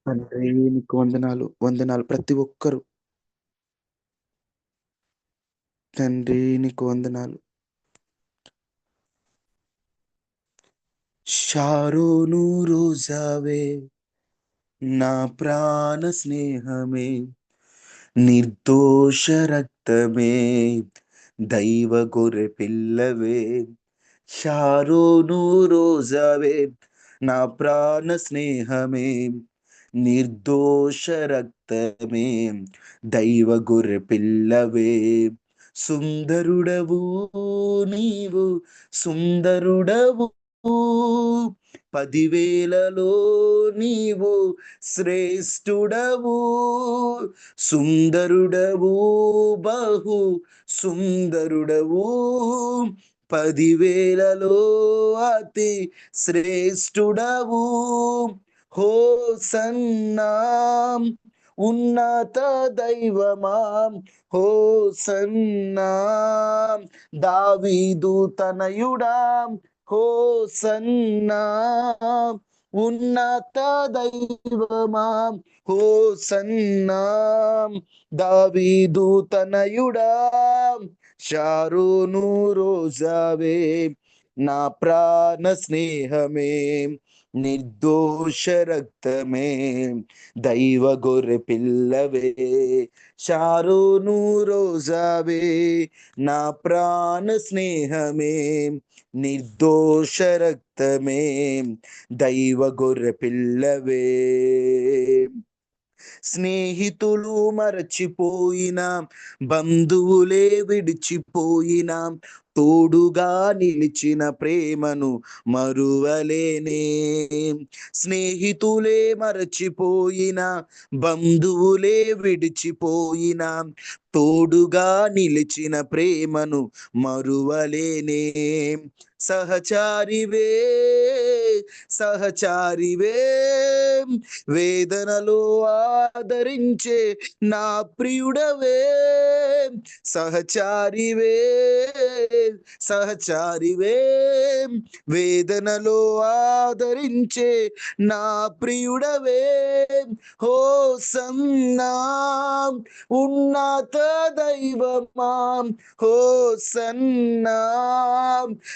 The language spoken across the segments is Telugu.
తండ్రి నీకు వందనాలు, వందనాలు ప్రతి ఒక్కరు. తండ్రి నీకు వందనాలు. షారోను రోజావే నా ప్రాణ స్నేహమే, నిర్దోష రక్తమే, దైవ గొర్రె పిల్లవే. షారోను రోజావే నా ప్రాణ స్నేహమే, నిర్దోష రక్తమే, దైవ గొర్రె పిల్లవే. సుందరుడవు నీవు, సుందరుడవు, 10,000లో నీవు శ్రేష్ఠుడవు. సుందరుడవు, బహు సుందరుడవు, 10,000లో అతి శ్రేష్ఠుడవు. హోసన్నా ఉన్నత దైవమాం, హోసన్నా దావీదు తనయుడాం, హోసన్నా ఉన్నత దైవమాం, హోసన్నా దావీదు తనయుడాం. షారోను రోజావే నా ప్రాణ స్నేహమే, నిర్దోష రక్తమే, దైవ గొర్రె పిల్లవే. షారోను రోజావే నా ప్రాణ స్నేహమే, నిర్దోష రక్తమే, దైవ గొర్రె పిల్లవే. స్నేహితులు మరచిపోయిన, బంధువులే విడిచిపోయిన, తోడుగా నిలిచిన ప్రేమను మరువలేనే. స్నేహితులే మరచిపోయిన, బంధువులే విడిచిపోయిన, తోడుగా నిలిచిన ప్రేమను మరువలేనే. సహచారివే, సహచారివే, వేదనలో ఆదరించే నా ప్రియుడవే. సహచారివే, సహచారివే, వేదనలో ఆదరించే నా ప్రియుడవే. హోసన్నా ఉన్నత దైవమాం, హోసన్నా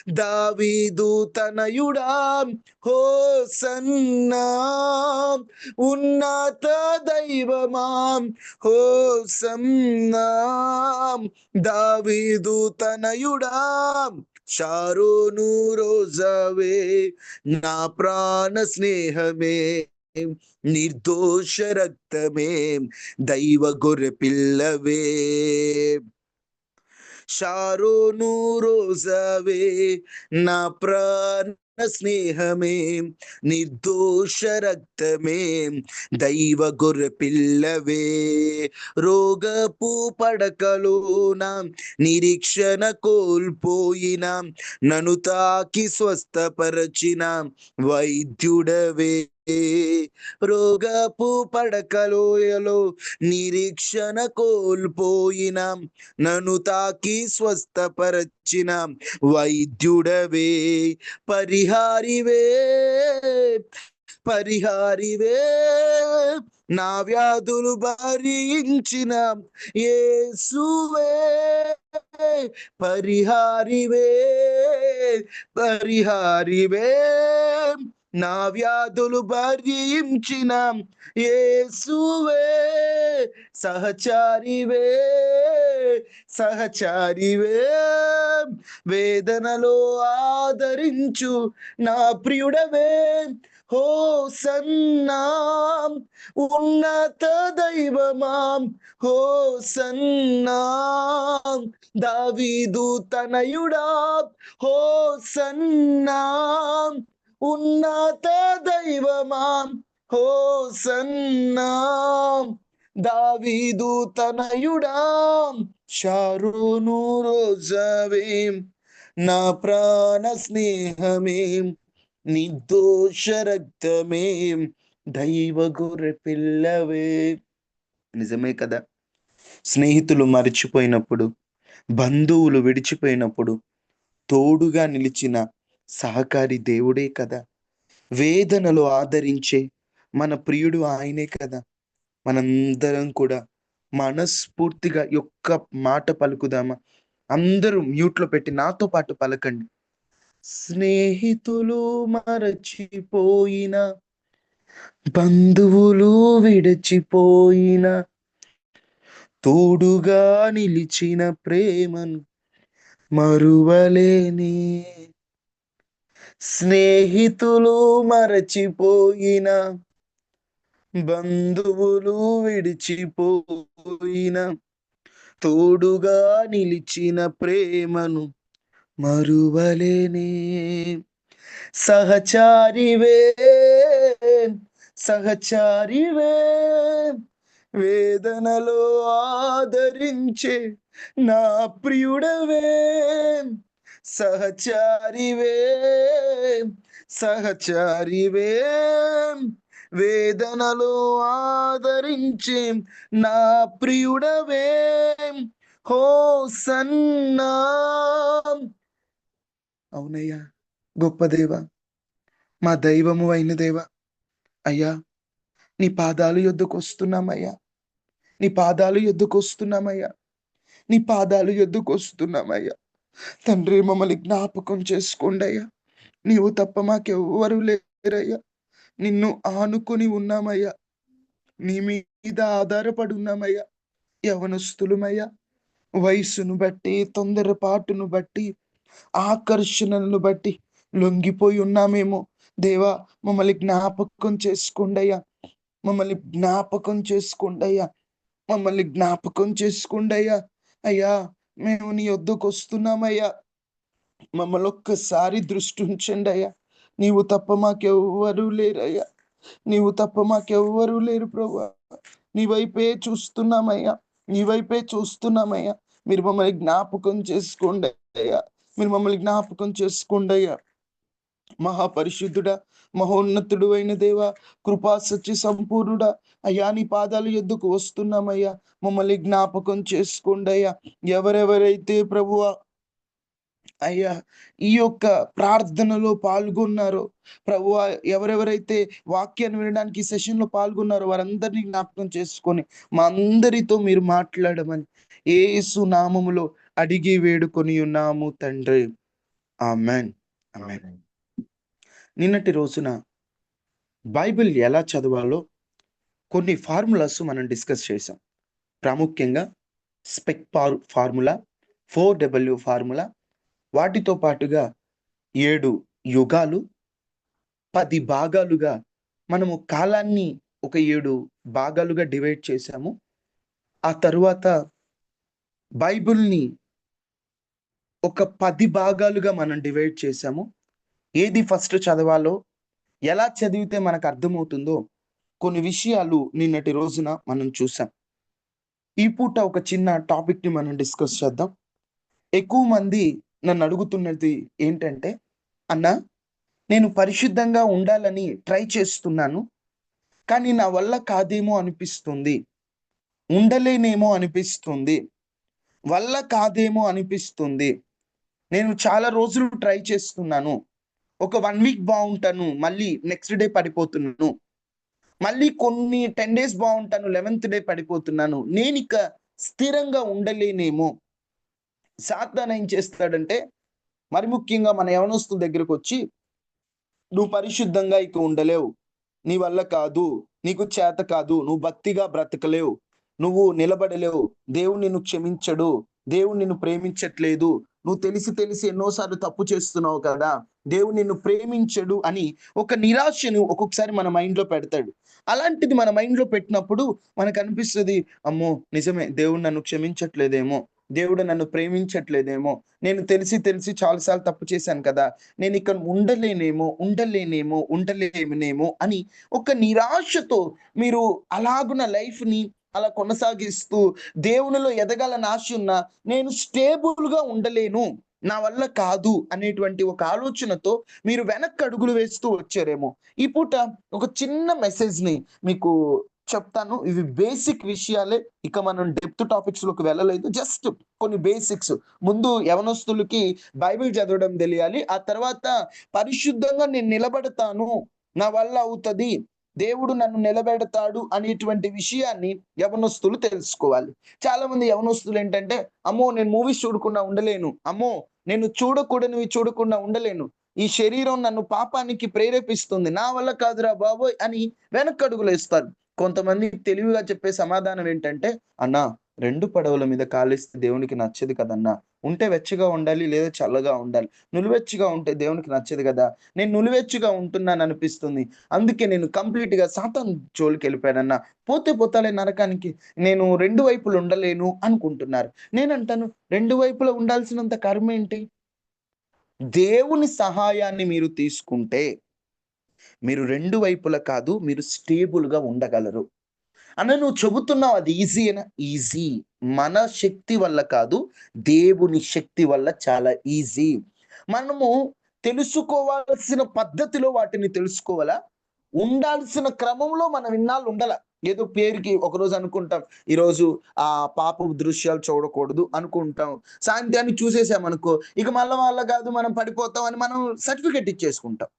దావీదు తనయుడాం, హోసన్నా ఉన్నత దైవమాం, హోసన్నా దావీదు తనయుడాం. షారోను రోజావే నా ప్రాణ స్నేహమే, నిర్దోష రక్తమే, దైవ గొర్రె పిల్లవే. షారోను రోజావే నా ప్రాణ స్నేహమే, నిర్దోష రక్తమే, దైవ గొర్రె పిల్లవే. రోగపు పడకలోన నిరీక్షణ కోల్పోయిన, నన్ను తాకి స్వస్థపరచిన వైద్యుడవే. రోగపు పడకలోయలో నిరీక్షణ కోల్పోయిన, నన్ను తాకి స్వస్థపరచిన వైద్యుడవే. పరిహారివే, పరిహారివే, నా వ్యాధులు భరించిన యేసువే. పరిహారివే, పరిహారివే, నా వ్యాధులు భరించిన యేసువే. సహచారివే, సహచారివే, వేదనలో ఆదరించు నా ప్రియుడవే. హోసన్నా ఉన్నత దైవమాం, హోసన్నా దావీదు తనయుడా, హోసన్నా ఉన్నత దైవమాం, హోసన్నా దావీదు తనయుడా. షారోను రోజావే నా ప్రాణ స్నేహమే, నిర్దోష రక్తమే, దైవ గొర్రె పిల్లవే. నిజమే కదా. స్నేహితులు మరిచిపోయినప్పుడు, బంధువులు విడిచిపోయినప్పుడు తోడుగా నిలిచిన సహకారి దేవుడే కదా. వేదనలో ఆదరించే మన ప్రియుడు ఆయనే కదా. మనందరం కూడా మనస్ఫూర్తిగా ఒక్క మాట పలుకుదామా? అందరూ మ్యూట్లో పెట్టి నాతో పాటు పలకండి. స్నేహితులు మరచిపోయిన, బంధువులు విడిచిపోయిన, తోడుగా నిలిచిన ప్రేమను మరువలేనే. స్నేహితులు మరచిపోయిన, బంధువులు విడిచిపోయిన, తోడుగా నిలిచిన ప్రేమను మరువలేనే. సహచారివే, సహచారివే, వేదనలో ఆదరించే నా ప్రియుడవే. సహచారివే, సహచారివే, వేదనలో ఆదరించే నా ప్రియుడవే. హోసన్నా. అవునయ్యా, గొప్ప దేవ, మా దైవము అయిన దేవ, అయ్యా నీ పాదాలు యొద్దకు వస్తున్నామయ్యా, నీ పాదాలు యొద్దకు వస్తున్నామయ్యా, నీ పాదాలు యొద్దకు వస్తున్నామయ్యా. తండ్రి, మమ్మల్ని జ్ఞాపకం చేసుకోండి అయ్యా. నీవు తప్ప మాకెవ్వరు లేరయ్యా. నిన్ను ఆనుకొని ఉన్నామయ్యా, నీ మీద ఆధారపడి ఉన్నామయ్యా. యవనస్తులమయ్యా, వయసును బట్టి, తొందరపాటును బట్టి, ఆకర్షణలను బట్టి లొంగిపోయి ఉన్నామేమో. దేవా, మమ్మల్ని జ్ఞాపకం చేసుకోండి అయ్యా, మమ్మల్ని జ్ఞాపకం చేసుకోండి అయ్యా, మమ్మల్ని జ్ఞాపకం చేసుకోండి అయ్యా. అయ్యా, మేము నీ వద్దకు వస్తున్నామయ్యా, మమ్మల్ని ఒక్కసారి దృష్టి ఉంచండి అయ్యా. నీవు తప్ప మాకెవ్వరూ లేరయ్యా, నీవు తప్ప మాకెవ్వరూ లేరు ప్రభువా. నీ వైపే చూస్తున్నామయ్యా, నీ వైపే చూస్తున్నామయ్యా. మీరు మమ్మల్ని జ్ఞాపకం చేసుకోండి అయ్యా, మీరు మమ్మల్ని జ్ఞాపకం చేసుకోండి అయ్యా. మహాపరిశుద్ధుడా, మహోన్నతుడు అయిన దేవ, కృపా సత్య సంపూర్ణుడా, అయ్యా నీ పాదాలు ఎద్దుకు వస్తున్నామయ్యా. మమ్మల్ని జ్ఞాపకం చేసుకోండి అయ్యా. ఎవరెవరైతే ప్రభువా అయ్యా ఈ యొక్క ప్రార్థనలో పాల్గొన్నారో ప్రభువా, ఎవరెవరైతే వాక్యాన్ని వినడానికి ఈ సెషన్లో పాల్గొన్నారో వారందరినీ జ్ఞాపకం చేసుకొని మా అందరితో మీరు మాట్లాడమని యేసు నామములో అడిగి వేడుకొని ఉన్నాము తండ్రి. Amen, amen. నిన్నటి రోజున బైబిల్ ఎలా చదవాలో కొన్ని ఫార్ములాస్ మనం డిస్కస్ చేసాం. ప్రాముఖ్యంగా స్పెక్ ఫార్ములా, 4W ఫార్ములా, వాటితో పాటుగా 7 యుగాలు, 10 భాగాలుగా మనము కాలాన్ని ఒక 7 భాగాలుగా డివైడ్ చేశాము. ఆ తరువాత బైబిల్ని ఒక 10 భాగాలుగా మనం డివైడ్ చేశాము. ఏది ఫస్ట్ చదవాలో, ఎలా చదివితే మనకు అర్థమవుతుందో కొన్ని విషయాలు నిన్నటి రోజున మనం చూసాం. ఈ పూట ఒక చిన్న టాపిక్ని మనం డిస్కస్ చేద్దాం. ఎక్కువ మంది నన్ను అడుగుతున్నది ఏంటంటే, అన్నా నేను పరిశుద్ధంగా ఉండాలని ట్రై చేస్తున్నాను, కానీ నా వల్ల కాదేమో అనిపిస్తుంది, ఉండలేనేమో అనిపిస్తుంది, వల్ల కాదేమో అనిపిస్తుంది. నేను చాలా రోజులు ట్రై చేస్తున్నాను, ఒక 1 వీక్ బాగుంటాను, మళ్ళీ నెక్స్ట్ డే పడిపోతున్నాను, మళ్ళీ కొన్ని 10 డేస్ బాగుంటాను, 11th డే పడిపోతున్నాను, నేను ఇక స్థిరంగా ఉండలేనేమో. సాతాను ఏం చేస్తాడంటే, మరి ముఖ్యంగా మన యవనస్తుల దగ్గరకు వచ్చి, నువ్వు పరిశుద్ధంగా ఇక ఉండలేవు, నీ వల్ల కాదు, నీకు చేత కాదు, నువ్వు భక్తిగా బ్రతకలేవు, నువ్వు నిలబడలేవు, దేవుడు నిన్ను క్షమించడు, దేవుడు నిన్ను ప్రేమించట్లేదు, నువ్వు తెలిసి తెలిసి ఎన్నోసార్లు తప్పు చేస్తున్నావు కదా, దేవుడు నిన్ను ప్రేమించడు అని ఒక నిరాశను ఒక్కొక్కసారి మన మైండ్లో పెడతాడు. అలాంటిది మన మైండ్లో పెట్టినప్పుడు మనకు అనిపిస్తుంది, అమ్మో నిజమే, దేవుడు నన్ను క్షమించట్లేదేమో, దేవుడు నన్ను ప్రేమించట్లేదేమో, నేను తెలిసి తెలిసి చాలాసార్లు తప్పు చేశాను కదా, నేను ఇక్కడ ఉండలేనేమో అని ఒక నిరాశతో మీరు అలాగున లైఫ్ని అలా కొనసాగిస్తూ దేవునిలో ఎదగాలని ఆశ ఉన్నా నేను స్టేబుల్గా ఉండలేను, నా వల్ల కాదు అనేటువంటి ఒక ఆలోచనతో మీరు వెనక్కి అడుగులు వేస్తూ వచ్చారేమో. ఈ పూట ఒక చిన్న మెసేజ్ని మీకు చెప్తాను. ఇవి బేసిక్ విషయాలే, ఇక మనం డెప్త్ టాపిక్స్ లోకి వెళ్ళలేదు. జస్ట్ కొన్ని బేసిక్స్. ముందు యవనస్తులకి బైబిల్ చదవడం తెలియాలి, ఆ తర్వాత పరిశుద్ధంగా నేను నిలబడతాను, నా వల్ల అవుతుంది, దేవుడు నన్ను నిలబెడతాడు అనేటువంటి విషయాన్ని యవనస్తులు తెలుసుకోవాలి. చాలా మంది యవనస్తులు ఏంటంటే, అమ్మో నేను మూవీస్ చూడకుండా ఉండలేను, అమ్మో నేను చూడకూడనివి చూడకుండా ఉండలేను, ఈ శరీరం నన్ను పాపానికి ప్రేరేపిస్తుంది, నా వల్ల కాదురా బాబోయ్ అని వెనకడుగులేస్తారు. కొంతమంది తెలివిగా చెప్పే సమాధానం ఏంటంటే, అన్నా 2 పడవల మీద కాలేస్తే దేవునికి నచ్చదు కదన్నా, ఉంటే వెచ్చగా ఉండాలి లేదా చల్లగా ఉండాలి, నులివెచ్చగా ఉంటే దేవునికి నచ్చదు కదా, నేను నులివెచ్చగా ఉంటున్నాను అనిపిస్తుంది, అందుకే నేను కంప్లీట్‌గా సాతాను జోలికెళ్ళిపోయానన్నా, పోతే పోతాలే నరకానికి, నేను 2 వైపులు ఉండలేను అనుకుంటున్నారు. నేనంటాను 2 వైపులా ఉండాల్సినంత కర్మేంటి? దేవుని సహాయాన్ని మీరు తీసుకుంటే, మీరు 2 వైపులా కాదు, మీరు స్టేబుల్‌గా ఉండగలరు. అన్న నువ్వు చెబుతున్నావు అది ఈజీయేనా? ఈజీ. మన శక్తి వల్ల కాదు, దేవుని శక్తి వల్ల చాలా ఈజీ. మనము తెలుసుకోవాల్సిన పద్ధతిలో వాటిని తెలుసుకోవాలా? ఉండాల్సిన క్రమంలో మనం ఇన్నాళ్ళు ఉండాల. ఏదో పేరుకి ఒకరోజు అనుకుంటాం. ఈరోజు పాపపు దృశ్యాలు చూడకూడదు అనుకుంటాం. సాయంత్రానికి చూసేసామనుకో, ఇక మళ్ళా వల్ల కాదు మనం పడిపోతాం అని మనం సర్టిఫికేట్ ఇచ్చేసుకుంటాం.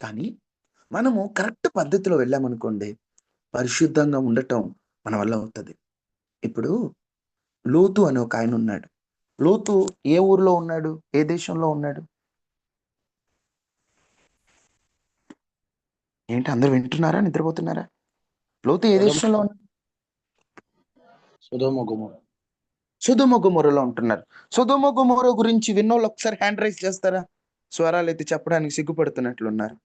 కానీ మనము కరెక్ట్ పద్ధతిలో వెళ్ళామనుకోండి, పరిశుద్ధంగా ఉండటం మన వల్ల అవుతది. ఇప్పుడు లోతు అనే ఒక ఆయన ఉన్నాడు. లోతు ఏ ఊర్లో ఉన్నాడు? ఏ దేశంలో ఉన్నాడు? ఏంటి అందరూ వింటున్నారా? నిద్రపోతున్నారా? లోతు ఏ సొదొమ దేశంలో ఉన్నాడు? సొదొమ గొమొర్రా. సొదొమ గొమొర్రాలో ఉంటున్నారు. సొదొమ గొమొర్రా గురించి విన్నోళ్ళు ఒకసారి హ్యాండ్ రైజ్ చేస్తారా? స్వరాలెత్తి చెప్పడానికి సిగ్గుపడుతున్నట్లున్నారు.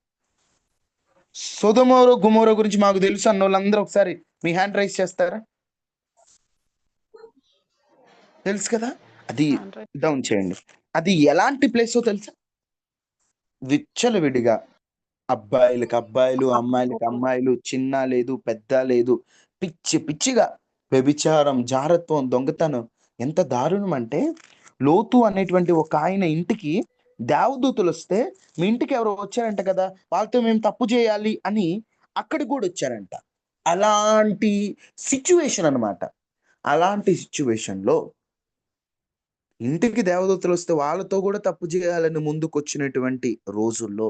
సొదొమ గొమొర్రా గురించి మాకు తెలుసు అన్నోళ్ళందరూ ఒకసారి మీ హ్యాండ్ రైజ్ చేస్తారా? తెలుసు కదా! అది డౌన్ చేయండి. అది ఎలాంటి ప్లేసో తెలుసా? విచ్చలవిడిగా అబ్బాయిలకి అబ్బాయిలు, అమ్మాయిలకి అమ్మాయిలు, చిన్న లేదు, పెద్ద లేదు. పిచ్చి పిచ్చిగా వ్యభిచారం, జారత్వం, దొంగతనం ఎంత దారుణం అంటే, లోతు అనేటువంటి ఒక ఆయన ఇంటికి దేవదూతలొస్తే, మీ ఇంటికి ఎవరో వచ్చారంట కదా! వాళ్ళతో మేము తప్పు చేయాలి అని అక్కడికి గూడా వచ్చారంట. అలాంటి సిట్యుయేషన్ అన్నమాట. అలాంటి సిట్యుయేషన్‌లో ఇంటికి దేవదూతలొస్తే వాళ్ళతో గూడా తప్పు చేయాలని ముందుకొచ్చినటువంటి రోజుల్లో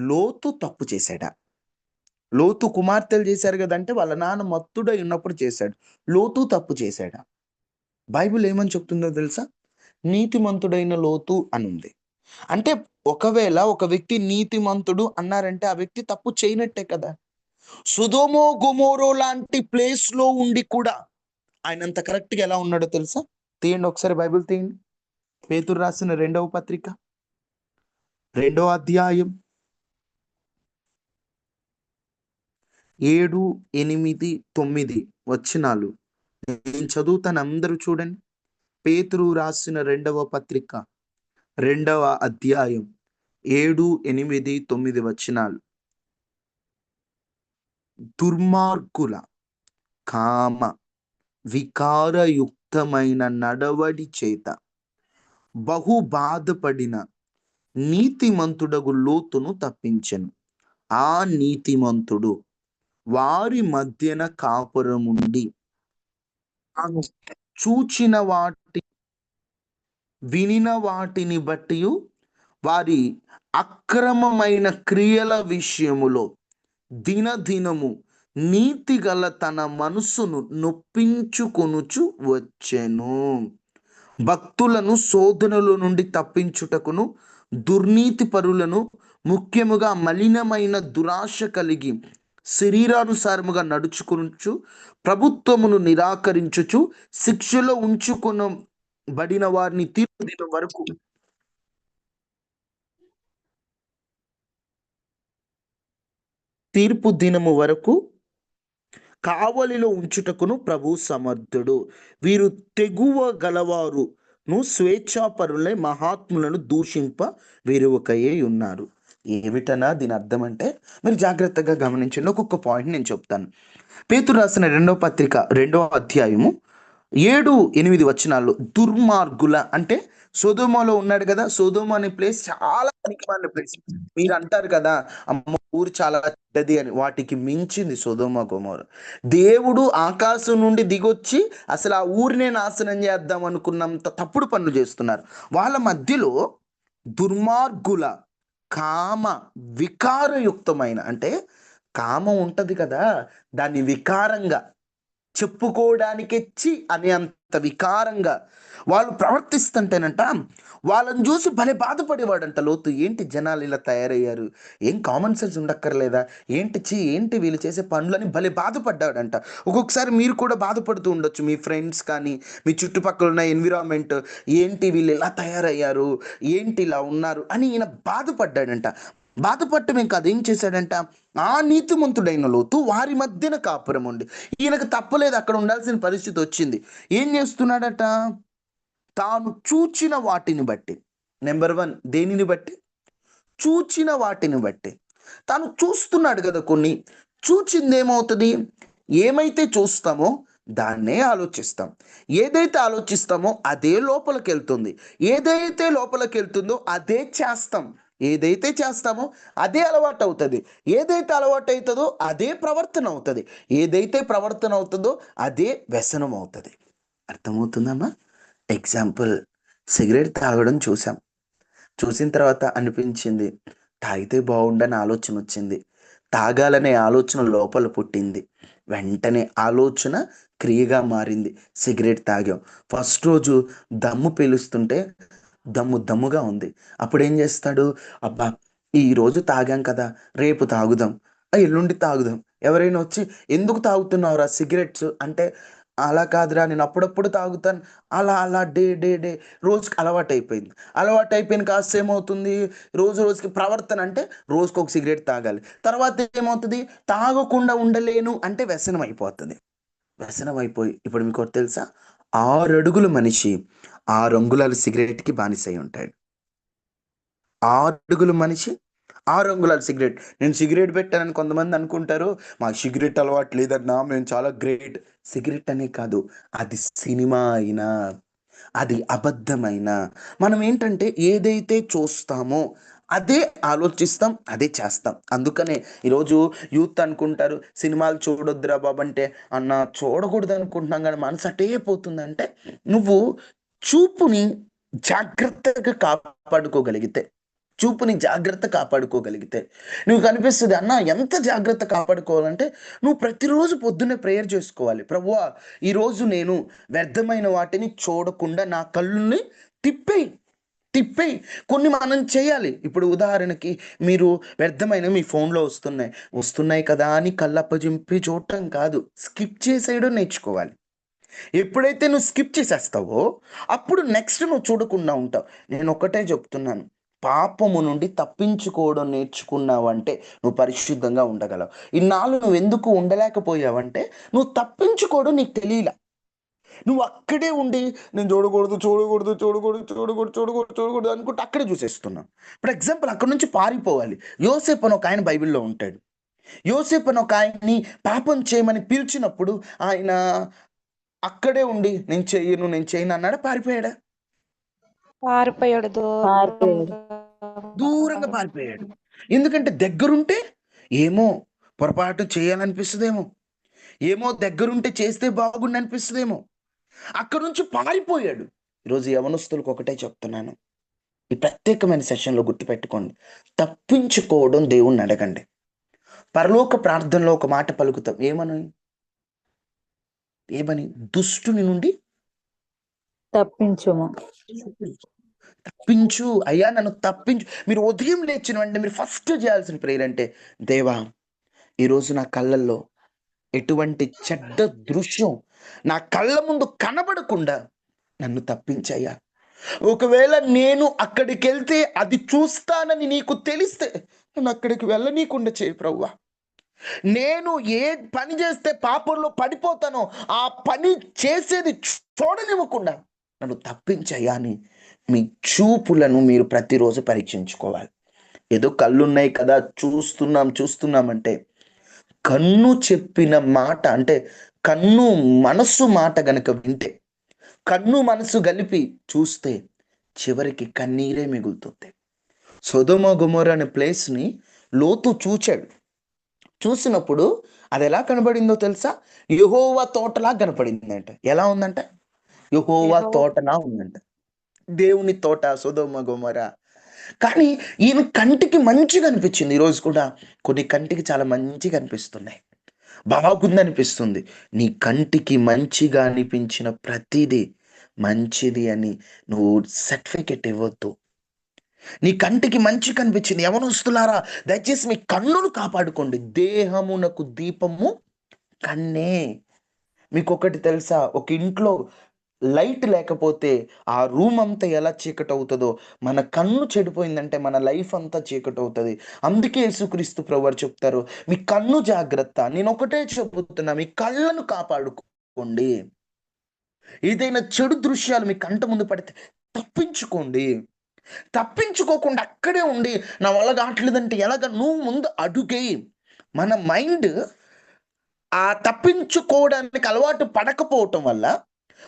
లోతు తప్పు చేసాడా? లోతు కుమార్తెలు చేశారు గదంటే వాళ్ళ నాన్న మత్తుడై ఉన్నప్పుడు చేశాడు. లోతు తప్పు చేశాడా? బైబిల్ ఏమని చెప్తుందో తెలుసా? నీతిమంతుడైన లోతు అనుంది. అంటే ఒకవేళ ఒక వ్యక్తి నీతిమంతుడు అన్నారంటే ఆ వ్యక్తి తప్పు చేయనట్టే కదా! సొదొమ, గొమొర్రా లాంటి ప్లేస్‌లో ఉండి కూడా ఆయనంత కరెక్ట్‌గా ఎలా ఉన్నాడో తెలుసా? తీయండి ఒకసారి బైబిల్ తీయండి. పేతురు రాసిన రెండవ పత్రిక, రెండో అధ్యాయం 7, 8, 9 వచనాలు. నేను చదువుతాను అందరూ చూడండి. పేతురు రాసిన రెండవ పత్రిక, రెండవ అధ్యాయం 7, 8, 9 వచనాలు. దుర్మార్గుల కామ వికారయుక్తమైన నడవడి చేత బహు బాధపడిన నీతిమంతుడగు లోతును తప్పించెను. ఆ నీతిమంతుడు వారి మధ్యన కాపురముండి తాను చూచిన వాటి వినిన వాటిని బట్టియు వారి అక్రమమైన క్రియల విషయములో దినదినము నీతిగల తన మనస్సును నొప్పించుకొనుచు వచ్చెను. భక్తులను శోధనల నుండి తప్పించుటకును దుర్నీతి పరులను ముఖ్యముగా మలినమైన దురాశ కలిగి శరీరానుసారముగా నడుచుకొనుచు ప్రభుత్వమును నిరాకరించుచు శిక్షలో ఉంచుకొనబడిన వారిని తీర్పు దినము వరకు కావలిలో ఉంచుటకును ప్రభు సమర్థుడు. వీరు తెగువ గలవారును స్వేచ్ఛాపరులై మహాత్ములను దూషింప వీరువకయే ఉన్నారు. ఏమిటనా దీని అర్థం అంటే, మీరు జాగ్రత్తగా గమనించండి. ఒక్కొక్క పాయింట్ నేను చెప్తాను. పేతురు రాసిన రెండవ పత్రిక, రెండవ అధ్యాయము 7, 8 వచనాల్లో దుర్మార్గుల అంటే సొదొమలో ఉన్నాడు కదా! సొదొమ అనే ప్లేస్ చాలా పనికిమాలిన ప్లేస్. మీరు అంటారు కదా! అమ్మో! ఊరు చాలా చెడ్డది అని. వాటికి మించింది సొదొమ, గొమొర్రా. దేవుడు ఆకాశం నుండి దిగొచ్చి అసలు ఆ ఊరినే నాశనం చేద్దాం అనుకున్నంత తప్పుడు పనులు చేస్తున్నారు. వాళ్ళ మధ్యలో దుర్మార్గుల కామ వికారయుక్తమైన అంటే కామం ఉంటది కదా, దాన్ని వికారంగా చెప్పుకోవడానికే చి అనే అంత వికారంగా వాళ్ళు ప్రవర్తిస్తుంటేనంట, వాళ్ళని చూసి భలే బాధపడేవాడంట లోతు. ఏంటి జనాలు ఇలా తయారయ్యారు, ఏం కామన్ సెన్స్ ఉండక్కర్లేదా, ఏంటి చి ఏంటి వీళ్ళు చేసే పనులని భలే బాధపడ్డాడంట. ఒక్కొక్కసారి మీరు కూడా బాధపడుతూ ఉండొచ్చు, మీ ఫ్రెండ్స్ కానీ మీ చుట్టుపక్కల ఉన్న ఎన్విరాన్మెంట్, ఏంటి వీళ్ళు ఇలా తయారయ్యారు, ఏంటి ఇలా ఉన్నారు అని ఈయన బాధపడ్డాడంట. బాధపడటమేం కాదు, ఏం చేశాడంట, ఆ నీతిమంతుడైన లోతు వారి మధ్యన కాపురం ఉండి, ఈయనకు తప్పలేదు, అక్కడ ఉండాల్సిన పరిస్థితి వచ్చింది. ఏం చేస్తున్నాడట, తాను చూచిన వాటిని బట్టి, నెంబర్ వన్ దేనిని బట్టి, చూచిన వాటిని బట్టి. తాను చూస్తున్నాడు కదా కొన్ని, చూచింది ఏమవుతుంది, ఏమైతే చూస్తామో దాన్నే ఆలోచిస్తాం. ఏదైతే ఆలోచిస్తామో అదే లోపలికి వెళ్తుంది. ఏదైతే లోపలికి వెళ్తుందో అదే చేస్తాం. ఏదైతే చేస్తామో అదే అలవాటు అవుతుంది. ఏదైతే అలవాటు అవుతుందో అదే ప్రవర్తన అవుతుంది. ఏదైతే ప్రవర్తన అవుతుందో అదే వ్యసనం అవుతుంది. అర్థమవుతుందమ్మా? ఎగ్జాంపుల్, సిగరెట్ తాగడం చూసాం. చూసిన తర్వాత అనిపించింది, తాగితే బాగుండని ఆలోచన వచ్చింది. తాగాలనే ఆలోచన లోపల పుట్టింది. వెంటనే ఆలోచన క్రియగా మారింది. సిగరెట్ తాగాం. ఫస్ట్ రోజు దమ్ము పీలుస్తుంటే దమ్ము దమ్ముగా ఉంది. అప్పుడు ఏం చేస్తాడు, అబ్బా ఈరోజు తాగాం కదా, రేపు తాగుదాం, ఎల్లుండి తాగుదాం. ఎవరైనా వచ్చి ఎందుకు తాగుతున్నావురా సిగరెట్స్ అంటే, అలా కాదురా నేను అప్పుడప్పుడు తాగుతాను. అలా అలా డే డే డే రోజుకి అలవాటు అయిపోయింది. అలవాటు అయిపోయిన కాస్త ఏమవుతుంది, రోజు రోజుకి ప్రవర్తన అంటే రోజుకి ఒక సిగరెట్ తాగాలి. తర్వాత ఏమవుతుంది, తాగకుండా ఉండలేను అంటే వ్యసనం అయిపోతుంది. వ్యసనం అయిపోయి ఇప్పుడు మీకు ఒకటి తెలుసా, 6 అడుగుల మనిషి 6 అంగుళాల సిగరెట్కి బానిసై ఉంటాడు. 6 అడుగుల మనిషి 6 అంగుళాల సిగరెట్. నేను సిగరెట్ పెట్టానని కొంతమంది అనుకుంటారు, మాకు సిగరెట్ అలవాటు లేదన్నా మేము చాలా గ్రేట్. సిగరెట్ అనే కాదు, అది సినిమా అయినా, అది అబద్ధమైన, మనం ఏంటంటే ఏదైతే చూస్తామో అదే ఆలోచిస్తాం, అదే చేస్తాం. అందుకనే ఈరోజు యూత్ అనుకుంటారు సినిమాలు చూడొద్దురా బాబు అంటే, అన్న చూడకూడదు అనుకుంటున్నాం కానీ మనసు అటే పోతుందంటే, నువ్వు చూపుని జాగ్రత్తగా కాపాడుకోగలిగితే, చూపుని జాగ్రత్త కాపాడుకోగలిగితే నువ్వు కనిపిస్తుంది. అన్న ఎంత జాగ్రత్త కాపాడుకోవాలంటే, నువ్వు ప్రతిరోజు పొద్దున్నే ప్రేయర్ చేసుకోవాలి. ప్రభువా ఈరోజు నేను వ్యర్థమైన వాటిని చూడకుండా నా కళ్ళుని తిప్పేయి, తిప్పేయి. కొన్ని మనం చేయాలి. ఇప్పుడు ఉదాహరణకి మీరు వ్యర్థమైన మీ ఫోన్లో వస్తున్నాయి, వస్తున్నాయి కదా అని కళ్ళప్పజింపి చూడటం కాదు, స్కిప్ చేసేయడం నేర్చుకోవాలి. ఎప్పుడైతే నువ్వు స్కిప్ చేసేస్తావో అప్పుడు నెక్స్ట్ నువ్వు చూడకుండా ఉంటావు. నేను ఒకటే చెప్తున్నాను, పాపము నుండి తప్పించుకోవడం నేర్చుకున్నావంటే నువ్వు పరిశుద్ధంగా ఉండగలవు. ఇన్నాళ్ళు నువ్వు ఎందుకు ఉండలేకపోయావంటే, నువ్వు తప్పించుకోవడం నీకు తెలియలా. నువ్వు అక్కడే ఉండి నేను చూడకూడదు చూడకూడదు చూడకూడదు చూడకూడదు చూడకూడదు చూడకూడదు అనుకుంటే అక్కడే చూసేస్తున్నావు. ఫర్ ఎగ్జాంపుల్ అక్కడ నుంచి పారిపోవాలి. యోసేపు అని ఒక ఆయన బైబిల్లో ఉంటాడు. యోసేపు అని ఒక ఆయన్ని పాపం చేయమని పిలిచినప్పుడు ఆయన అక్కడే ఉండి నేను చేయను అన్నాడా, పారిపోయాడా? పారిపోయాడు పారిపోయాడు. దూరంగా పారిపోయాడు. ఎందుకంటే దగ్గరుంటే ఏమో పొరపాటు చేయాలనిపిస్తుందేమో, ఏమో దగ్గరుంటే చేస్తే బాగుండి అనిపిస్తుందేమో, అక్కడ నుంచి పారిపోయాడు. ఈరోజు యవనస్తులకు ఒకటే చెప్తున్నాను, ఈ ప్రత్యేకమైన సెషన్లో గుర్తుపెట్టుకోండి, తప్పించుకోవడం దేవుణ్ణి అడగండి. పరలోక ప్రార్థనలో ఒక మాట పలుకుతాం, ఏమని ఏమని దుష్టుని నుండి తప్పించుము. తప్పించు అయ్యా, నన్ను తప్పించు. మీరు ఉదయం లేచిన వెంటనే మీరు ఫస్ట్ చేయాల్సిన ప్రేయర్ అంటే, దేవా ఈరోజు నా కళ్ళల్లో ఎటువంటి చెడ్డ దృశ్యం నా కళ్ళ ముందు కనబడకుండా నన్ను తప్పించయ్యా. ఒకవేళ నేను అక్కడికి వెళ్తే అది చూస్తానని నీకు తెలిస్తే నన్ను అక్కడికి వెళ్ళనీయకుండా చేయి ప్రభువా. నేను ఏ పని చేస్తే పాపంలో పడిపోతానో ఆ పని చేసేది చూడనివ్వకుండా నన్ను తప్పించయ్యా అని మీ చూపులను మీరు ప్రతిరోజు పరీక్షించుకోవాలి. ఏదో కళ్ళున్నాయి కదా చూస్తున్నామంటే, కన్ను చెప్పిన మాట అంటే కన్ను మనస్సు మాట గనక వింటే, కన్ను మనసు కలిపి చూస్తే చివరికి కన్నీరే మిగులుతుంది. సొదొమ గొమొర్రా అనే ప్లేస్ని లోతు చూచాడు. చూసినప్పుడు అది ఎలా కనబడిందో తెలుసా, యెహోవా తోటలా కనపడిందంట. ఎలా ఉందంట, యెహోవా తోటలా ఉందంట. దేవుని తోట సొదొమ గొమొర్రా. కానీ ఈయన కంటికి మంచిగా అనిపించింది. ఈరోజు కూడా కొన్ని కంటికి చాలా మంచిగా అనిపిస్తున్నాయి. బాగుందనిపిస్తుంది. నీ కంటికి మంచిగా అనిపించిన ప్రతీదీ మంచిది అని నువ్వు సర్టిఫికేట్ ఇవ్వొద్దు. నీ కంటికి మంచి కనిపించింది. యవ్వనస్తులారా, దయచేసి మీ కన్నును కాపాడుకోండి. దేహమునకు దీపము కన్నే. మీకొకటి తెలుసా? ఒక ఇంట్లో లైట్ లేకపోతే ఆ రూమ్ అంతా ఎలా చీకటవుతదో, మన కన్ను చెడిపోయిందంటే మన లైఫ్ అంతా చీకటవుతది. అందుకే యేసుక్రీస్తు ప్రభువారు చెప్తారు, మీ కన్ను జాగ్రత్త. నేనొకటే చెబుతున్నా, మీ కళ్ళను కాపాడుకోండి. ఏదైనా చెడు దృశ్యాలు మీ కంట ముందు పడితే తప్పించుకోండి. తప్పించుకోకుండా అక్కడే ఉండి, నా వల్ల కావట్లేదంటే ఎలాగ? నువ్వు ముందు అడుగెయ్యి. మన మైండ్ ఆ తప్పించుకోవడానికి అలవాటు పడకపోవటం వల్ల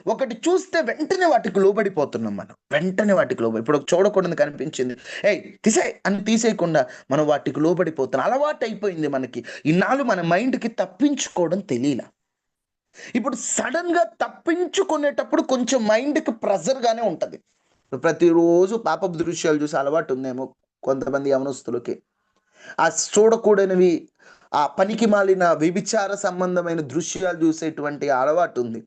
ఒకటి చూస్తే వెంటనే వాటికి లోబడిపోతున్నాం మనం. వెంటనే వాటికి లోబడి, ఇప్పుడు ఒక చూడకూడదు కనిపించింది, ఏయ్ తీసేయ్ అని తీసేయకుండా మనం వాటికి లోబడిపోతున్నాం. అలవాటు అయిపోయింది మనకి. ఇన్నాళ్ళు మన మైండ్కి తప్పించుకోవడం తెలియలా. ఇప్పుడు సడన్ గా తప్పించుకునేటప్పుడు కొంచెం మైండ్కి ప్రెజర్గానే ఉంటది. ప్రతిరోజు పాపపు దృశ్యాలు చూసి అలవాటు ఉందేమో కొంతమంది యవనస్తులకి. ఆ చూడకూడనివి, ఆ పనికి మాలిన వ్యభిచార సంబంధమైన దృశ్యాలు చూసేటువంటి అలవాటు ఉంది.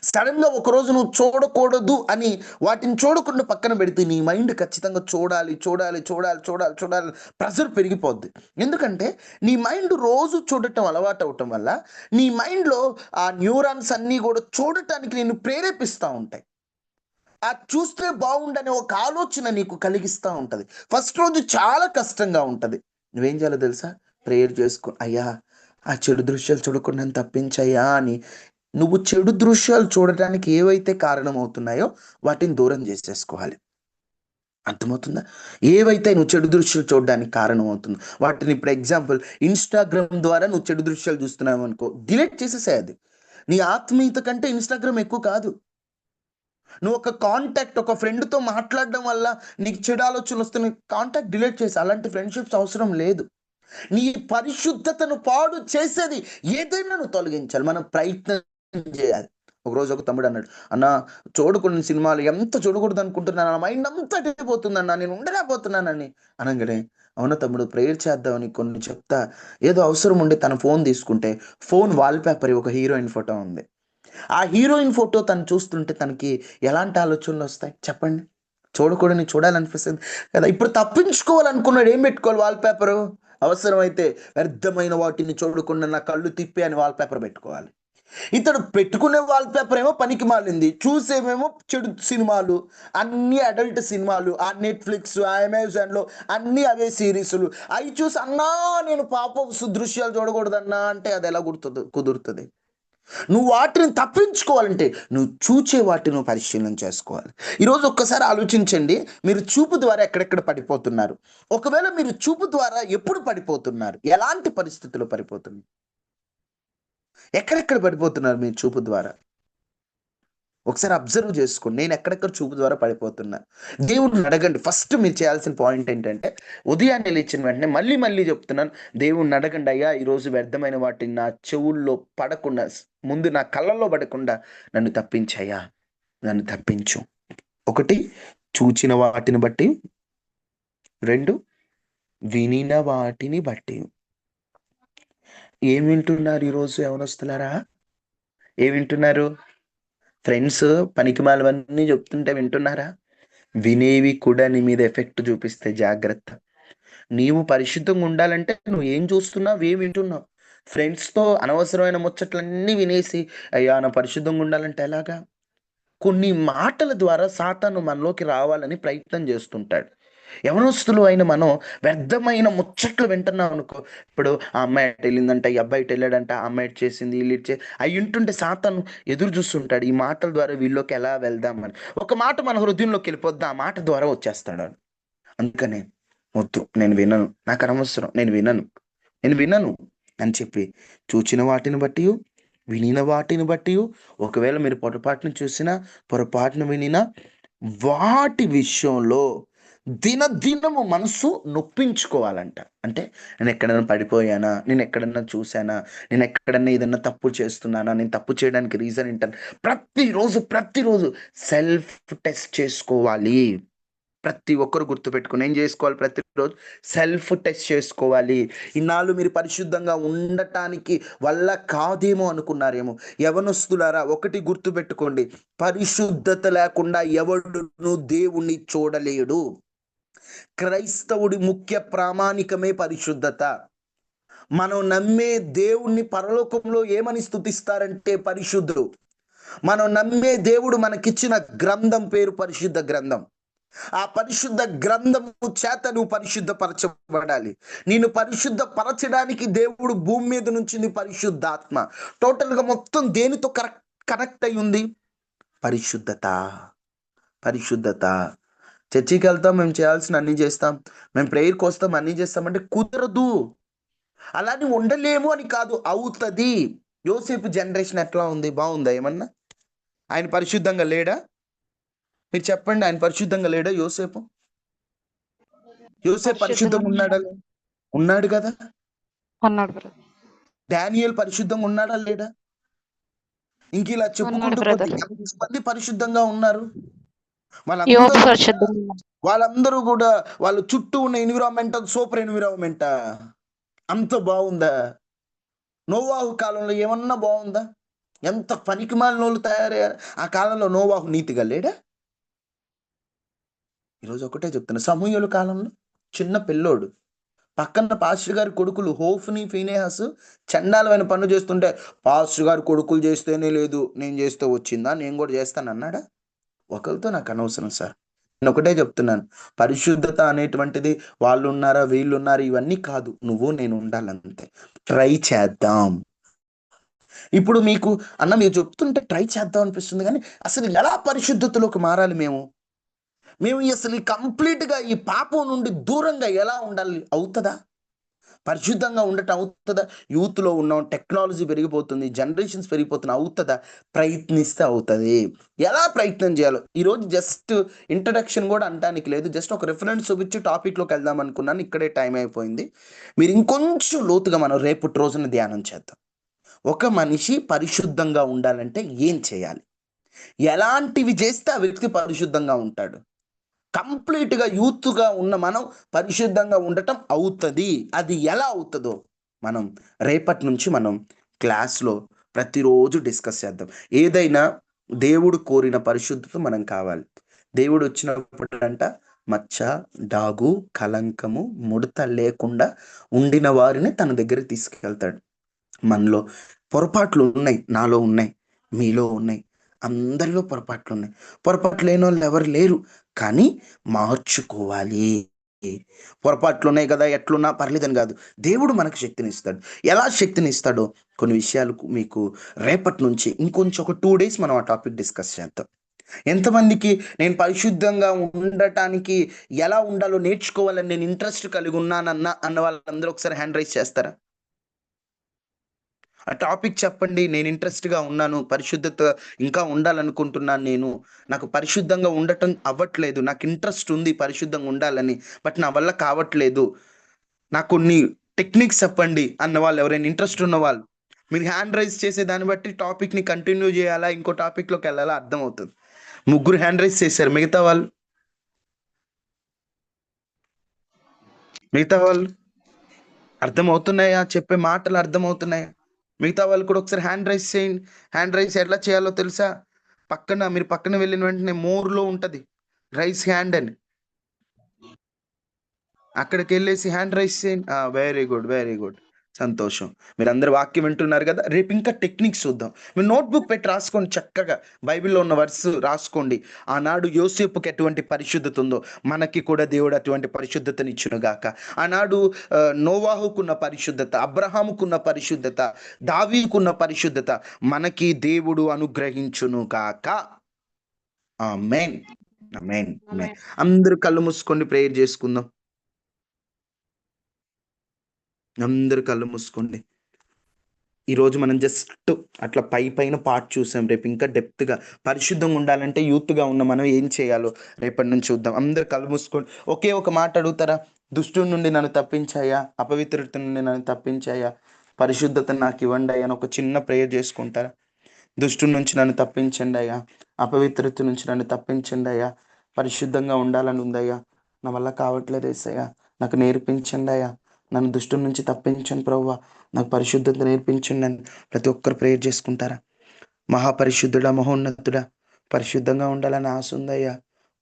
సడన్ గా ఒకరోజు నువ్వు చూడకూడదు అని వాటిని చూడకుండా పక్కన పెడితే నీ మైండ్ ఖచ్చితంగా చూడాలి చూడాలి చూడాలి చూడాలి చూడాలి, ప్రెషర్ పెరిగిపోద్ది. ఎందుకంటే నీ మైండ్ రోజు చూడటం అలవాటు అవటం వల్ల నీ మైండ్లో ఆ న్యూరాన్స్ అన్నీ కూడా చూడటానికి నేను ప్రేరేపిస్తూ ఉంటాయి. అది చూస్తే బాగుండనే ఒక ఆలోచన నీకు కలిగిస్తూ ఉంటది. ఫస్ట్ రోజు చాలా కష్టంగా ఉంటది. నువ్వేం చేయాలో తెలుసా? ప్రేయర్ చేసుకో, అయ్యా ఆ చెడు దృశ్యాలు చూడకుండా నన్ను తప్పించయ్యా అని. నువ్వు చెడు దృశ్యాలు చూడటానికి ఏవైతే కారణమవుతున్నాయో వాటిని దూరం చేసేసుకోవాలి. అర్థమవుతుందా? ఏవైతే నువ్వు చెడు దృశ్యాలు చూడడానికి కారణమవుతుందో వాటిని, ఇప్పుడు ఎగ్జాంపుల్ ఇన్‌స్టాగ్రామ్ ద్వారా నువ్వు చెడు దృశ్యాలు చూస్తున్నావు అనుకో, డిలీట్ చేసేసేయ్ అది. నీ ఆత్మీయత కంటే ఇన్‌స్టాగ్రామ్ ఎక్కువ కాదు. నువ్వు ఒక కాంటాక్ట్, ఒక ఫ్రెండ్‌తో మాట్లాడడం వల్ల నీకు చెడు ఆలోచనలు వస్తున్నాయి, కాంటాక్ట్ డిలీట్ చేసి, అలాంటి ఫ్రెండ్‌షిప్స్ అవసరం లేదు. నీ పరిశుద్ధతను పాడు చేసేది ఏదైనా నువ్వు తొలగించాలి. మనం ప్రయత్నం చేయాలి. ఒకరోజు ఒక తమ్ముడు అన్నాడు, "అన్న, చూడకూడని సినిమాలు ఎంత చూడకూడదు అనుకుంటున్నాను. నా మైండ్ అంతా అటెళ్ళిపోతుందన్న. నేను ఉండలేకపోతున్నానని." అనంగానే, "అవునా తమ్ముడు, ప్రేయర్ చేద్దామని కొన్ని చెప్తా." ఏదో అవసరం ఉండి తన ఫోన్ తీసుకుంటే, ఫోన్ వాల్‌పేపర్ ఒక హీరోయిన్ ఫోటో ఉంది. ఆ హీరోయిన్ ఫోటో తను చూస్తుంటే తనకి ఎలాంటి ఆలోచనలొస్తాయి చెప్పండి? చూడకూడనివి చూడాలనిపిస్తది కదా! ఇప్పుడు తప్పించుకోవాలనుకున్నాడు, ఏం పెట్టుకోవాలి వాల్‌పేపరు? అవసరమైతే వ్యర్థమైన వాటిని చూడకుండా నా కళ్ళు తిప్పి అని వాల్‌పేపర్ పెట్టుకోవాలి. ఇతడు పెట్టుకునే వాల్‌పేపర్ ఏమో పనికిమాలింది. చూసేవేమో చెడు సినిమాలు. అన్నీ అడల్ట్ సినిమాలు. ఆ నెట్‌ఫ్లిక్స్, ఆ అమెజాన్‌లో అన్నీ అవే సీరీసులు. అయి చూసి, "అన్నా, నేను పాపపు దృశ్యాలు చూడకూడదన్నా" అంటే అదెలా కుదురుతది? నువ్వు వాటిని తప్పించుకోవాలంటే నువ్వు చూచే వాటిని నువ్వు పరిశీలన చేసుకోవాలి. ఈరోజు ఒక్కసారి ఆలోచించండి. మీరు చూపు ద్వారా ఎక్కడెక్కడ పడిపోతున్నారు? ఒకవేళ మీరు చూపు ద్వారా ఎప్పుడు పడిపోతున్నారు? ఎలాంటి పరిస్థితుల్లో పడిపోతున్నారు? ఎక్కడెక్కడ పడిపోతున్నారు మీరు చూపు ద్వారా? ఒకసారి అబ్జర్వ్ చేసుకోండి. నేను ఎక్కడెక్కడ చూపు ద్వారా పడిపోతున్నా? దేవుడిని అడగండి. ఫస్ట్ మీరు చేయాల్సిన పాయింట్ ఏంటంటే, ఉదయాన్నే లేచిన వెంటనే మళ్ళీ మళ్ళీ చెప్తున్నాను, దేవుడిని అడగండి, అయ్యా ఈరోజు వ్యర్థమైన వాటిని నా చెవుల్లో పడకుండా, ముందు నా కళ్ళల్లో పడకుండా నన్ను తప్పించయ్యా, నన్ను తప్పించు. ఒకటి, చూచిన వాటిని బట్టి. 2, వినిన వాటిని బట్టి. ఏం వింటున్నారు ఈరోజు యవనస్తులారా? ఏం వింటున్నారు? ఫ్రెండ్స్ పనికిమాలినవన్నీ చెప్తుంటే వింటున్నారా? వినేవి కూడా నీ మీద ఎఫెక్ట్ చూపిస్తే జాగ్రత్త. నీవు పరిశుద్ధంగా ఉండాలంటే నువ్వు ఏం చూస్తున్నావు, ఏం వింటున్నావు? ఫ్రెండ్స్‌తో అనవసరమైన ముచ్చట్లన్నీ వినేసి, అయ్యా! నా పరిశుద్ధంగా ఉండాలంటే ఎలాగా? కొన్ని మాటల ద్వారా సాతాను మనలోకి రావాలని ప్రయత్నం చేస్తుంటాడు. యవనస్తులు అయిన మనం వ్యర్థమైన ముచ్చట్లు వింటున్నాం అనుకో, ఇప్పుడు ఆ అమ్మాయి ఎటెళ్ళిందంట, ఈ అబ్బాయి ఎటెళ్ళాడంట, ఆ అమ్మాయి ఇటు చేసింది, ఈళ్ళు ఇటు అయి వింటుంటే సాతాను ఎదురు చూస్తుంటాడు. ఈ మాటల ద్వారా వీళ్ళలోకి ఎలా వెళ్దామని. ఒక మాట మన హృదయంలోకి వెళ్ళిపోద్ది, ఆ మాట ద్వారా వచ్చేస్తాడు ఆడు. అందుకనే వద్దు, నేను వినను, నాకు అనవసరం, నేను వినను, నేను వినను అని చెప్పి, చూచిన వాటిని బట్టి, వినిన వాటిని బట్టి, ఒకవేళ మీరు పొరపాటున చూసినా, పొరపాటున వినినా, వాటి విషయంలో దినదినము మనసు నొప్పించుకోవాలంట. అంటే నేను ఎక్కడైనా పడిపోయానా? నేను ఎక్కడన్నా చూసానా? నేను ఎక్కడన్నా ఏదన్నా తప్పు చేస్తున్నానా? నేను తప్పు చేయడానికి రీజన్ ఏంటని ప్రతిరోజు సెల్ఫ్ టెస్ట్ చేసుకోవాలి. ప్రతి ఒక్కరు గుర్తుపెట్టుకుని ఏం చేసుకోవాలి? ప్రతిరోజు సెల్ఫ్ టెస్ట్ చేసుకోవాలి. ఇన్నాళ్ళు మీరు పరిశుద్ధంగా ఉండటానికి వల్ల కాదేమో అనుకున్నారేమో. యవనస్తులారా, ఒకటి గుర్తుపెట్టుకోండి, పరిశుద్ధత లేకుండా ఎవడును దేవుణ్ణి చూడలేడు. క్రైస్తవుడి ముఖ్య ప్రామాణికమే పరిశుద్ధత. మనం నమ్మే దేవుణ్ణి పరలోకంలో ఏమని స్తుతిస్తారంటే పరిశుద్ధుడు. మనం నమ్మే దేవుడు మనకిచ్చిన గ్రంథం పేరు పరిశుద్ధ గ్రంథం. ఆ పరిశుద్ధ గ్రంథము చేత నువ్వు పరిశుద్ధపరచబడాలి. నేను పరిశుద్ధపరచడానికి దేవుడు భూమి మీద నుంచి పరిశుద్ధాత్మ. టోటల్గా మొత్తం దేనితో కనెక్ట్ అయి ఉంది? పరిశుద్ధత. పరిశుద్ధత. చర్చికి వెళ్తాం, మేము చేయాల్సిన అన్ని చేస్తాం, మేము ప్రేయర్కి వస్తాం, అన్ని చేస్తామంటే కుదరదు. అలానే ఉండలేము అని కాదు, అవుతుంది. యోసేపు జనరేషన్ ఎట్లా ఉంది? బాగుందా ఏమన్నా? ఆయన పరిశుద్ధంగా లేడా? మీరు చెప్పండి, ఆయన పరిశుద్ధంగా లేడా యోసేపు? యోసేపు పరిశుద్ధంగా ఉన్నాడా? ఉన్నాడు కదా. డానియేల్ పరిశుద్ధంగా ఉన్నాడా లేడా? ఇంక ఇలా చెప్పుకుంటూ పోతే ఎంతమంది పరిశుద్ధంగా ఉన్నారు? వాళ్ళందరూ కూడా వాళ్ళ చుట్టూ ఉన్న ఎన్విరాన్మెంట్ సూపర్ ఎన్విరాన్మెంట్. అంత బాగుందా? నోవాహు కాలంలో ఏమన్నా బాగుందా? ఎంత పనికిమాలిన వాళ్ళు తయారయ్యారు. ఆ కాలంలో నోవాహు నీతిగా లేడా? ఈరోజు ఒకటే చెప్తున్నా, సమూయేలు కాలంలో చిన్న పిల్లోడు, పక్కన పాస్టర్ గారి కొడుకులు హోఫ్ని ఫీనేహాస్ చండాలమైన పనులు చేస్తుంటే, పాస్టర్ గారి కొడుకులు చేస్తేనే లేదు, నేను చేస్తే వచ్చిందా, నేను కూడా చేస్తాను అన్నాడా? ఒకరితో నాకు అనవసరం సార్. నేను ఒకటే చెప్తున్నాను, పరిశుద్ధత అనేటువంటిది వాళ్ళు ఉన్నారా వీళ్ళు ఉన్నారా ఇవన్నీ కాదు, నువ్వు నేను ఉండాలంతే. ట్రై చేద్దాం. ఇప్పుడు మీకు అన్న మీరు చెప్తుంటే ట్రై చేద్దాం అనిపిస్తుంది, కానీ అసలు ఎలా పరిశుద్ధతలోకి మారాలి? మేము అసలు కంప్లీట్గా ఈ పాపం నుండి దూరంగా ఎలా ఉండాలి? అవుతుందా? పరిశుద్ధంగా ఉండటం అవుతుందా? యూత్లో ఉన్నాం, టెక్నాలజీ పెరిగిపోతుంది, జనరేషన్స్ పెరిగిపోతున్నాయి, అవుతుందా? ప్రయత్నిస్తే అవుతుంది. ఎలా ప్రయత్నం చేయాలో ఈరోజు జస్ట్ ఇంట్రడక్షన్ కూడా అనడానికి లేదు, జస్ట్ ఒక రిఫరెన్స్ చూపించి టాపిక్లోకి వెళ్దాం అనుకున్నాను. ఇక్కడే టైం అయిపోయింది. మీరు ఇంకొంచెం లోతుగా మనం రేపటి రోజున ధ్యానం చేద్దాం. ఒక మనిషి పరిశుద్ధంగా ఉండాలంటే ఏం చేయాలి? ఎలాంటివి చేస్తే ఆ వ్యక్తి పరిశుద్ధంగా ఉంటాడు? కంప్లీట్గా యూత్గా ఉన్న మనం పరిశుద్ధంగా ఉండటం అవుతుంది. అది ఎలా అవుతుందో మనం రేపటి నుంచి మనం క్లాస్లో ప్రతిరోజు డిస్కస్ చేద్దాం. ఏదైనా దేవుడు కోరిన పరిశుద్ధత మనం కావాలి. దేవుడు వచ్చినప్పుడంట మచ్చ, డాగు, కలంకము, ముడత లేకుండా ఉండిన వారిని తన దగ్గర తీసుకెళ్తాడు. మనలో పొరపాట్లు ఉన్నాయి, నాలో ఉన్నాయి, మీలో ఉన్నాయి, అందరిలో పొరపాట్లు ఉన్నాయి. పొరపాట్లు లేని వాళ్ళు ఎవరు లేరు, కానీ మార్చుకోవాలి. పొరపాట్లు ఉన్నాయి కదా, ఎట్లున్నా పర్లేదని కాదు, దేవుడు మనకు శక్తిని ఇస్తాడు. ఎలా శక్తిని ఇస్తాడో కొన్ని విషయాలు మీకు రేపటి నుంచి ఇంకొంచెం ఒక 2 days మనం ఆ టాపిక్ డిస్కస్ చేద్దాం. ఎంతమందికి నేను పరిశుద్ధంగా ఉండటానికి ఎలా ఉండాలో నేర్చుకోవాలని నేను ఇంట్రెస్ట్ కలిగి అన్న వాళ్ళందరూ ఒకసారి హ్యాండ్ రైజ్ చేస్తారా? ఆ టాపిక్ చెప్పండి, నేను ఇంట్రెస్ట్గా ఉన్నాను, పరిశుద్ధత ఇంకా ఉండాలనుకుంటున్నాను, నాకు పరిశుద్ధంగా ఉండటం అవ్వట్లేదు, నాకు ఇంట్రెస్ట్ ఉంది పరిశుద్ధంగా ఉండాలని, బట్ నా వల్ల కావట్లేదు, నాకు కొన్ని టెక్నిక్స్ చెప్పండి అన్న వాళ్ళు ఎవరైనా ఇంట్రెస్ట్ ఉన్న వాళ్ళు మీరు హ్యాండ్ రైజ్ చేసే దాన్ని బట్టి టాపిక్ని కంటిన్యూ చేయాలా ఇంకో టాపిక్లోకి వెళ్ళాలా అర్థమవుతుంది. 3 హ్యాండ్ రైజ్ చేశారు, మిగతా వాళ్ళు అర్థమవుతున్నాయా? చెప్పే మాటలు అర్థమవుతున్నాయా? మిగతా వాళ్ళు కూడా ఒకసారి హ్యాండ్ రైజ్ చేయండి. హ్యాండ్ రైజ్ ఎట్లా చేయాలో తెలుసా? మీరు పక్కన వెళ్ళిన వెంటనే మోర్లో ఉంటుంది రైస్ హ్యాండ్ అని, అక్కడికి వెళ్ళేసి హ్యాండ్ రైజ్ చేయండి. వెరీ గుడ్, వెరీ గుడ్, సంతోషం. మీరు అందరు వాక్యం వింటున్నారు కదా. రేపు ఇంకా టెక్నిక్స్ చూద్దాం. మీరు నోట్బుక్ పెట్టి రాసుకోండి, చక్కగా బైబిల్లో ఉన్న వర్స్ రాసుకోండి. ఆనాడు యోసేపుకి ఎటువంటి పరిశుద్ధత ఉందో మనకి కూడా దేవుడు అటువంటి పరిశుద్ధతని ఇచ్చును గాక. ఆనాడు నోవాహుకున్న పరిశుద్ధత, అబ్రహాముకున్న పరిశుద్ధత, దావీదుకున్న పరిశుద్ధత మనకి దేవుడు అనుగ్రహించును గాక. ఆమేన్, ఆమేన్, ఆమేన్. అందరూ కళ్ళు మూసుకోండి, ప్రేయర్ చేసుకుందాం. అందరు కళ్ళు మూసుకోండి. ఈరోజు మనం జస్ట్ అట్లా పైన పార్ట్ చూసాం. రేపు ఇంకా డెప్త్గా పరిశుద్ధంగా ఉండాలంటే యూత్గా ఉన్న మనం ఏం చేయాలో రేపటి నుంచి చూద్దాం. అందరు కళ్ళు మూసుకోండి. ఒకే ఒక మాట అడుగుతారా? దుష్టుడి నుండి నన్ను తప్పించాయా, అపవిత్రత నుండి నన్ను తప్పించాయా, పరిశుద్ధతను నాకు ఇవ్వండి అయ్యా అని ఒక చిన్న ప్రేయర్ చేసుకుంటారా? దుష్టుడి నుంచి నన్ను తప్పించండి అయ్యా, అపవిత్రత నుంచి నన్ను తప్పించండి అయ్యా, పరిశుద్ధంగా ఉండాలని ఉందయ్యా. నా వల్ల కావట్లేదు యేసయ్య. నాకు నేర్పించండి అయ్యా. నన్ను దుష్టుల నుంచి తప్పించండి ప్రభువా. నాకు పరిశుద్ధత నేర్పించండి అని ప్రతి ఒక్కరు ప్రేయర్ చేసుకుంటారా? మహాపరిశుద్ధుడా, మహోన్నతుడా, పరిశుద్ధంగా ఉండాలని ఆశ ఉందయ్యా.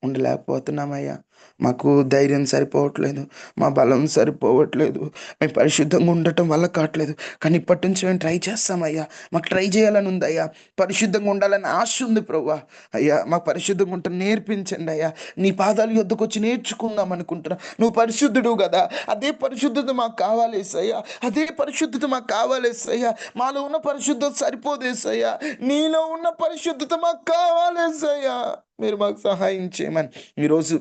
ఉండలేకపోతున్నామయ్యా. మాకు ధైర్యం సరిపోవట్లేదు. మా బలం సరిపోవట్లేదు. మేము పరిశుద్ధంగా ఉండటం వల్ల కావట్లేదు. కానీ ఇప్పటి నుంచి మేము ట్రై చేస్తామయ్యా. మాకు ట్రై చేయాలని ఉందయ్యా. పరిశుద్ధంగా ఉండాలని ఆశ ఉంది ప్రభువా. అయ్యా మాకు పరిశుద్ధంగా ఉంటే నేర్పించండి అయ్యా. నీ పాదాల యొద్దకు వచ్చి నేర్చుకుందాం అనుకుంటున్నా. నువ్వు పరిశుద్ధుడు కదా, అదే పరిశుద్ధత మాకు కావాలేసయ్యా. అదే పరిశుద్ధత మాకు కావాలేసయ్యా. మాలో ఉన్న పరిశుద్ధత సరిపోదేసయ్యా. నీలో ఉన్న పరిశుద్ధత మాకు కావాలేసయ్యా. మీరు మాకు సహాయం చేయమని ఈరోజు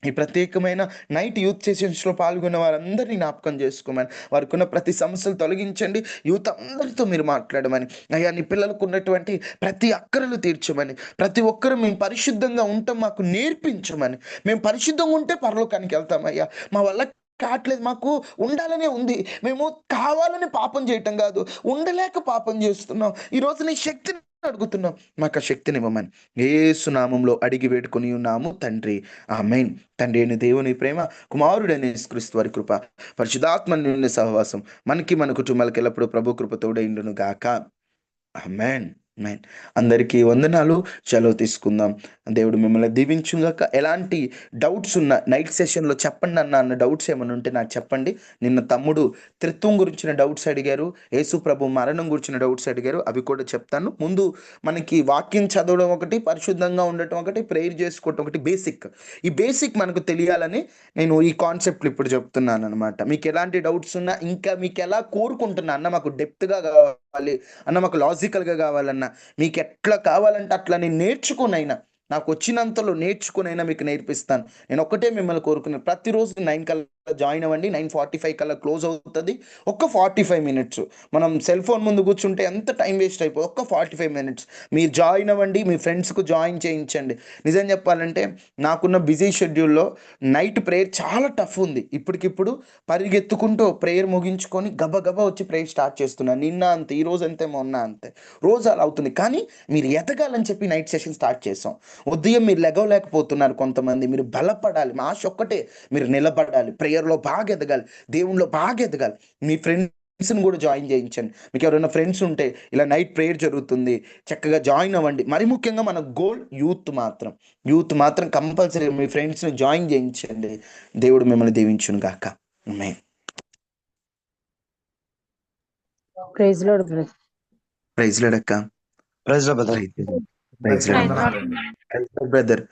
ఈ ప్రత్యేకమైన నైట్ యూత్ సెషన్స్లో పాల్గొన్న వారందరినీ జ్ఞాపకం చేసుకోమని, వారికి ఉన్న ప్రతి సమస్యలు తొలగించండి. యూత్ అందరితో మీరు మాట్లాడమని, అయ్యా నీ పిల్లలకు ఉన్నటువంటి ప్రతి అక్కరలు తీర్చమని, ప్రతి ఒక్కరూ మేము పరిశుద్ధంగా ఉంటాం మాకు నేర్పించమని. మేము పరిశుద్ధంగా ఉంటే పరలోకానికి వెళ్తామయ్యా. మా వల్ల కావట్లేదు, మాకు ఉండాలనే ఉంది. మేము కావాలని పాపం చేయటం కాదు, ఉండలేక పాపం చేస్తున్నాం. ఈరోజు నీ శక్తిని అడుగుతున్నాం, మాకు ఆ శక్తిని ఇవ్వమని యేసు నామంలో అడిగి వేడుకొని ఉన్నాము తండ్రి. ఆమేన్. తండ్రి అయిన దేవుని ప్రేమ, కుమారుడైన యేసుక్రీస్తు వారి కృప, పరిశుద్ధాత్మ నుండి సహవాసం మనకి మన కుటుంబాలకు ఎల్లప్పుడూ ప్రభు కృప తోడైండును గాక. ఆమేన్. ఆమేన్. అందరికీ వందనాలు. సెలవు తీసుకుందాం. దేవుడు మిమ్మల్ని దీవించుగాక. ఎలాంటి డౌట్స్ ఉన్న నైట్ సెషన్‌లో చెప్పండి అన్న డౌట్స్ ఏమైనా ఉంటే నాకు చెప్పండి. నిన్న తమ్ముడు త్రిత్వం గురించిన డౌట్స్ అడిగారు. యేసు ప్రభు మరణం గురించిన డౌట్స్ అడిగారు. అవి కూడా చెప్తాను. ముందు మనకి వాక్యం చదవడం ఒకటి, పరిశుద్ధంగా ఉండటం ఒకటి, ప్రేయర్ చేసుకోవటం ఒకటి బేసిక్. ఈ బేసిక్ మనకు తెలియాలని నేను ఈ కాన్సెప్ట్లు ఇప్పుడు చెప్తున్నాననమాట. మీకు ఎలాంటి డౌట్స్ ఉన్నా, ఇంకా మీకు ఎలా కోరుకుంటున్నా అన్న మాకు డెప్త్‌గా కావాలి అన్న, మాకు లాజికల్‌గా కావాలన్నా, మీకు ఎట్లా కావాలంటే అట్లా నేను నేర్చుకొనైనా, నాకు వచ్చినంతలో నేర్చుకొనైనా మీకు నేర్పిస్తాను. నేను ఒక్కటే మిమ్మల్ని కోరుకున్నాను. ప్రతిరోజు 9 కల్లా జాయిన్ అవ్వండి. 9:45 కల్లా క్లోజ్ అవుతది. ఒక్క 45 మినిట్స్ మనం సెల్ ఫోన్ ముందు కూర్చుంటే ఎంత టైం వేస్ట్ అయిపోదు. ఒక్క 45 మినిట్స్ మీరు జాయిన్ అవ్వండి. మీ ఫ్రెండ్స్‌కు జాయిన్ చేయించండి. నిజం చెప్పాలంటే నాకున్న బిజీ షెడ్యూల్‌లో నైట్ ప్రేయర్ చాలా టఫ్ ఉంది. ఇప్పటికిప్పుడు పరిగెత్తుకుంటూ ప్రేయర్ ముగించుకొని గబగబా వచ్చి ప్రేయర్ స్టార్ట్ చేస్తున్నాను. నిన్న అంతే, ఈరోజు అంతే, మొన్న అంతే. రోజు అలా అవుతుంది. కానీ మీరు ఎదగాలని చెప్పి నైట్ సెషన్ స్టార్ట్ చేసాం. ఉదయం మీరు లెగవలేకపోతున్నారు కొంతమంది. మీరు బలపడాలి. మా ఆశ ఒక్కటే, మీరు నిలబడాలి. ప్రేయర్‌లో బాగా ఎదగాలి. దేవునిలో బాగా ఎదగాలి. మీ ఫ్రెండ్స్‌ని కూడా జాయిన్ చేయించండి. మీకు ఎవరైనా ఫ్రెండ్స్ ఉంటే ఇలా నైట్ ప్రేయర్ జరుగుతుంది, చక్కగా జాయిన్ అవ్వండి. మరి ముఖ్యంగా మన గోల్ యూత్ మాత్రం. యూత్ మాత్రం కంపల్సరీ మీ ఫ్రెండ్స్‌ని జాయిన్ చేయించండి. దేవుడు మిమ్మల్ని దీవించును గాక. ఆమేన్. Praise lord brother. Praise lord అక్క. Praise lord brother. Praise lord. Praise lord praise అమ్మా. లార్డ్. Praise lord brother.